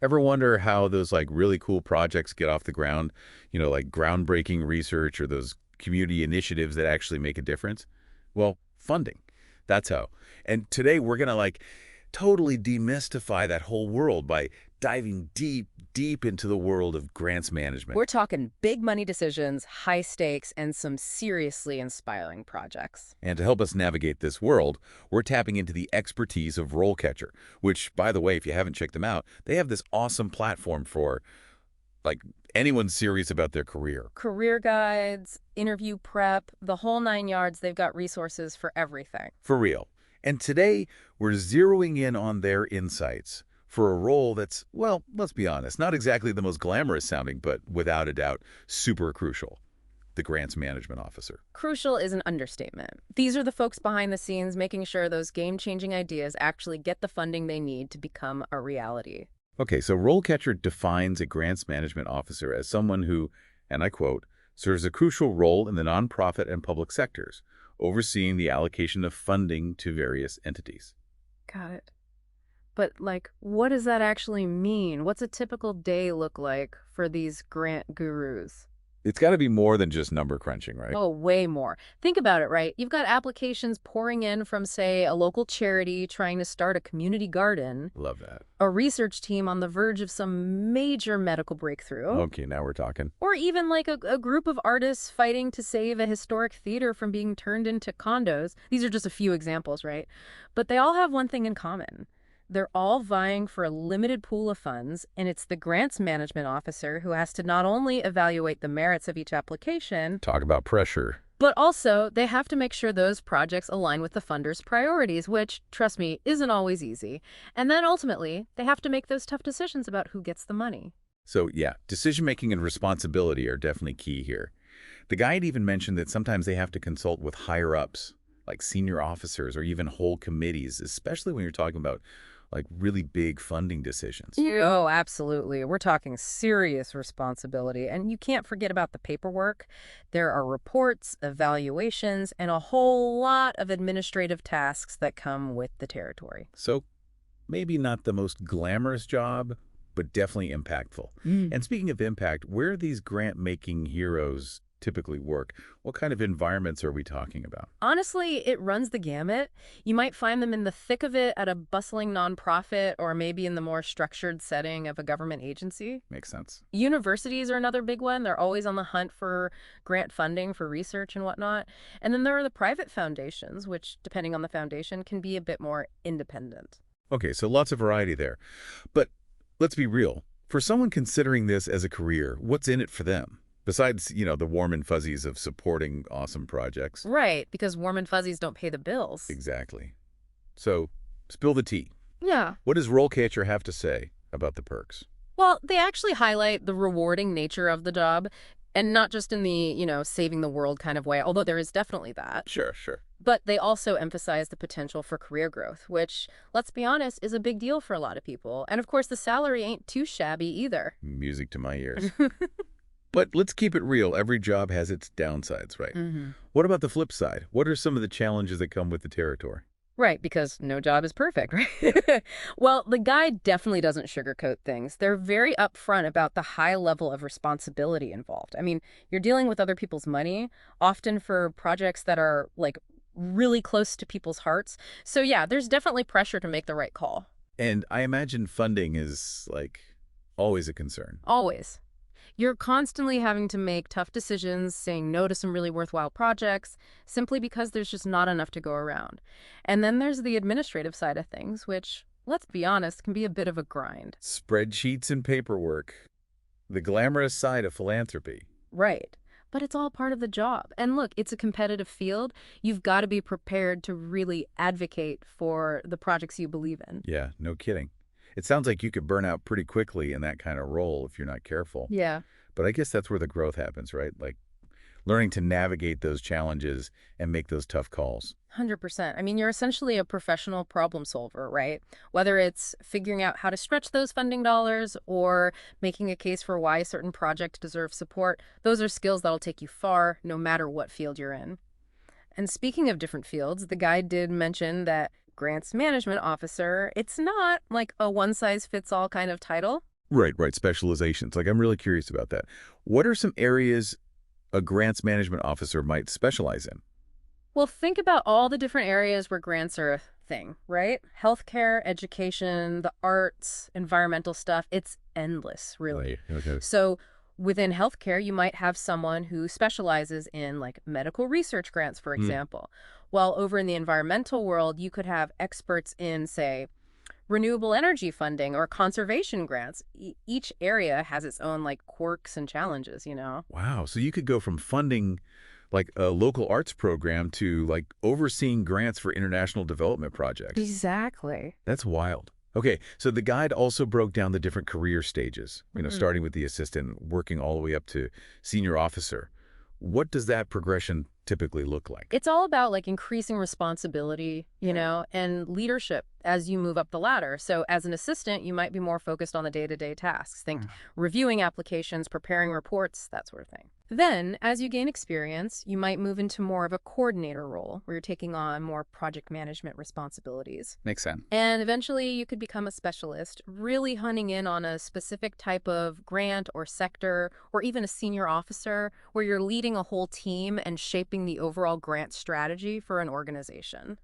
Ever wonder how those like really cool projects get off the ground? Like groundbreaking research or those community initiatives that actually make a difference? Well, funding. That's how. And today we're going to like totally demystify that whole world by diving deep, deep into the world of grants management. We're talking big money decisions, high stakes, and some seriously inspiring projects. And to help us navigate this world, we're tapping into the expertise of RoleCatcher, which, by the way, if you haven't checked them out, they have this awesome platform for like anyone serious about their career. Career guides, interview prep, the whole nine yards, they've got resources for everything. For real. And today, we're zeroing in on their insights for a role that's, well, let's be honest, not exactly the most glamorous sounding, but without a doubt, super crucial. The Grants Management Officer. Crucial is an understatement. These are the folks behind the scenes making sure those game-changing ideas actually get the funding they need to become a reality. Okay, so RoleCatcher defines a Grants Management Officer as someone who, and I quote, serves a crucial role in the nonprofit and public sectors, overseeing the allocation of funding to various entities. Got it. But, what does that actually mean? What's a typical day look like for these grant gurus? It's got to be more than just number crunching, right? Oh, way more. Think about it, right? You've got applications pouring in from, say, a local charity trying to start a community garden, Love that. a research team on the verge of some major medical breakthrough, Okay, now we're talking. or even like a group of artists fighting to save a historic theater from being turned into condos. These are just a few examples, right? But they all have one thing in common. They're all vying for a limited pool of funds, and it's the grants management officer who has to not only evaluate the merits of each application, Talk about pressure. but also they have to make sure those projects align with the funder's priorities, which, trust me, isn't always easy. And then ultimately, they have to make those tough decisions about who gets the money. So yeah, decision-making and responsibility are definitely key here. The guide even mentioned that sometimes they have to consult with higher-ups, like senior officers or even whole committees, especially when you're talking about like really big funding decisions. Yeah. Oh, absolutely. We're talking serious responsibility. And you can't forget about the paperwork. There are reports, evaluations, and a whole lot of administrative tasks that come with the territory. So maybe not the most glamorous job, but definitely impactful. And speaking of impact, where do these grant-making heroes typically work? What kind of environments are we talking about? Honestly, it runs the gamut. You might find them in the thick of it at a bustling nonprofit or maybe in the more structured setting of a government agency. Makes sense. Universities are another big one. They're always on the hunt for grant funding for research and whatnot. And then there are the private foundations, which, depending on the foundation, can be a bit more independent. Okay, so lots of variety there. But let's be real. For someone considering this as a career, what's in it for them? Besides, the warm and fuzzies of supporting awesome projects. Right, because warm and fuzzies don't pay the bills. Exactly. So, spill the tea. Yeah. What does RoleCatcher have to say about the perks? Well, they actually highlight the rewarding nature of the job, and not just in the, saving the world kind of way, although there is definitely that. Sure, sure. But they also emphasize the potential for career growth, which, let's be honest, is a big deal for a lot of people. And of course, the salary ain't too shabby either. Music to my ears. But let's keep it real. Every job has its downsides, right? What about the flip side? What are some of the challenges that come with the territory? Right, because no job is perfect, right? Well, the guide definitely doesn't sugarcoat things. They're very upfront about the high level of responsibility involved. I mean, you're dealing with other people's money, often for projects that are, really close to people's hearts. So yeah, there's definitely pressure to make the right call. And I imagine funding is, always a concern. Always. You're constantly having to make tough decisions, saying no to some really worthwhile projects, simply because there's just not enough to go around. And then there's the administrative side of things, which, let's be honest, can be a bit of a grind. Spreadsheets and paperwork. The glamorous side of philanthropy. Right. But it's all part of the job. And look, it's a competitive field. You've got to be prepared to really advocate for the projects you believe in. Yeah, no kidding. It sounds like you could burn out pretty quickly in that kind of role if you're not careful. Yeah. But I guess that's where the growth happens, right? Like learning to navigate those challenges and make those tough calls. 100%. I mean, you're essentially a professional problem solver, right? Whether it's figuring out how to stretch those funding dollars or making a case for why a certain project deserves support, those are skills that'll take you far, no matter what field you're in. And speaking of different fields, the guide did mention that grants management officer, it's not like a one-size-fits-all kind of title. Right. Specializations. Like, I'm really curious about that. What are some areas a grants management officer might specialize in? Well, think about all the different areas where grants are a thing, right? Healthcare, education, the arts, environmental stuff. It's endless, really. Okay. So within healthcare, you might have someone who specializes in like medical research grants, for Hmm. example. While over in the environmental world, you could have experts in, say, renewable energy funding or conservation grants. Each area has its own like quirks and challenges, you know? Wow. So you could go from funding like a local arts program to like overseeing grants for international development projects. Exactly. That's wild. Okay, so the guide also broke down the different career stages, starting with the assistant, working all the way up to senior officer. What does that progression typically look like? It's all about like increasing responsibility, and leadership as you move up the ladder. So as an assistant, you might be more focused on the day-to-day tasks. Think reviewing applications, preparing reports, that sort of thing. Then, as you gain experience, you might move into more of a coordinator role where you're taking on more project management responsibilities. Makes sense. And eventually you could become a specialist, really honing in on a specific type of grant or sector, or even a senior officer, where you're leading a whole team and shaping the overall grant strategy for an organization.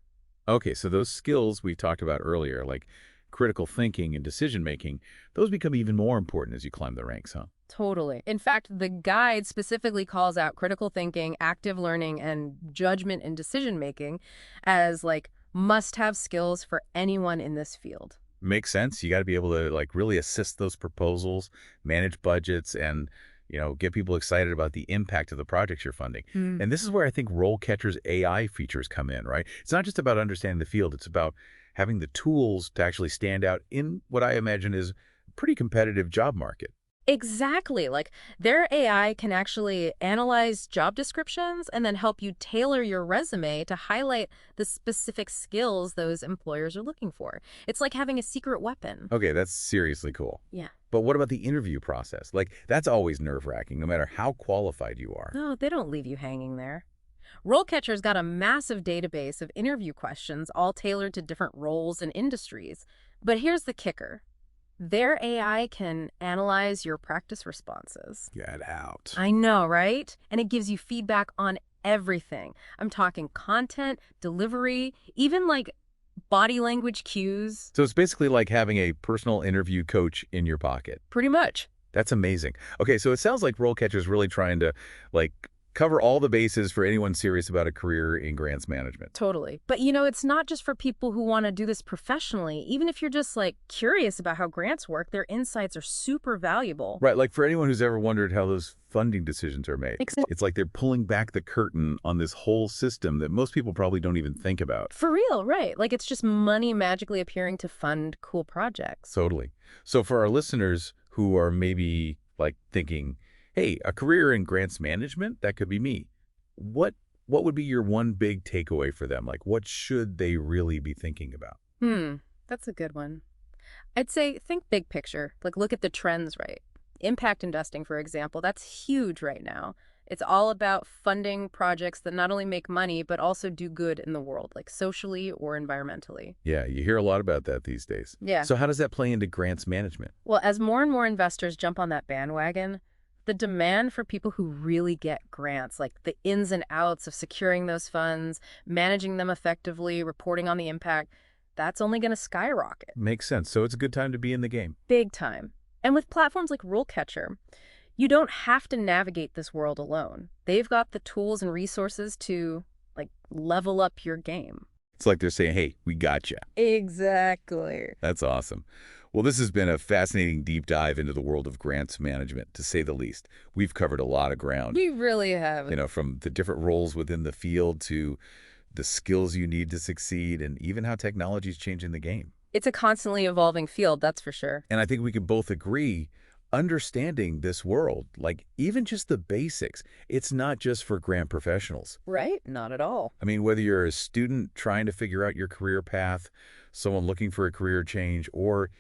Okay, so those skills we talked about earlier, like critical thinking and decision making, those become even more important as you climb the ranks, huh? Totally. In fact, the guide specifically calls out critical thinking, active learning, and judgment and decision making as like must-have skills for anyone in this field. Makes sense. You got to be able to like really assist those proposals, manage budgets, and get people excited about the impact of the projects you're funding. And this is where I think RoleCatcher's AI features come in, right? It's not just about understanding the field, it's about having the tools to actually stand out in what I imagine is a pretty competitive job market. Exactly. Like their AI can actually analyze job descriptions and then help you tailor your resume to highlight the specific skills those employers are looking for. It's like having a secret weapon. Okay, that's seriously cool. Yeah. But what about the interview process? Like, that's always nerve-wracking, no matter how qualified you are. No, they don't leave you hanging there. RoleCatcher's got a massive database of interview questions all tailored to different roles and industries. But here's the kicker. Their AI can analyze your practice responses. Get out. I know, right? And it gives you feedback on everything. I'm talking content, delivery, even like body language cues. So it's basically like having a personal interview coach in your pocket. Pretty much. That's amazing. Okay, so it sounds like RoleCatcher is really trying to like cover all the bases for anyone serious about a career in grants management. Totally. But it's not just for people who want to do this professionally. Even if you're just like curious about how grants work, their insights are super valuable. Right, like for anyone who's ever wondered how those funding decisions are made. Exactly. It's like they're pulling back the curtain on this whole system that most people probably don't even think about. For real, right? Like it's just money magically appearing to fund cool projects. Totally. So for our listeners who are maybe like thinking, hey, a career in grants management, that could be me. What would be your one big takeaway for them? Like, what should they really be thinking about? That's a good one. I'd say think big picture. Like look at the trends, right? Impact investing, for example, that's huge right now. It's all about funding projects that not only make money, but also do good in the world, like socially or environmentally. Yeah, you hear a lot about that these days. Yeah. So how does that play into grants management? Well, as more and more investors jump on that bandwagon, the demand for people who really get grants, like the ins and outs of securing those funds, managing them effectively, reporting on the impact, that's only going to skyrocket. Makes sense. So it's a good time to be in the game. Big time. And with platforms like RoleCatcher, you don't have to navigate this world alone. They've got the tools and resources to, like, level up your game. It's like they're saying, hey, we got you. Exactly. That's awesome. Well, this has been a fascinating deep dive into the world of grants management, to say the least. We've covered a lot of ground. We really have. From the different roles within the field to the skills you need to succeed and even how technology is changing the game. It's a constantly evolving field, that's for sure. And I think we can both agree, understanding this world, like even just the basics, it's not just for grant professionals. Right? Not at all. I mean, whether you're a student trying to figure out your career path, someone looking for a career change, or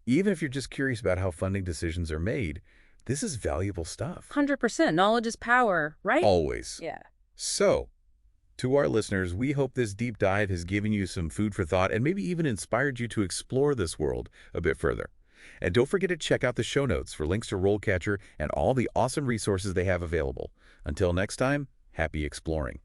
even if you're just curious about how funding decisions are made, this is valuable stuff. 100%. Knowledge is power, right? Always. Yeah. So, to our listeners, we hope this deep dive has given you some food for thought and maybe even inspired you to explore this world a bit further. And don't forget to check out the show notes for links to RoleCatcher and all the awesome resources they have available. Until next time, happy exploring.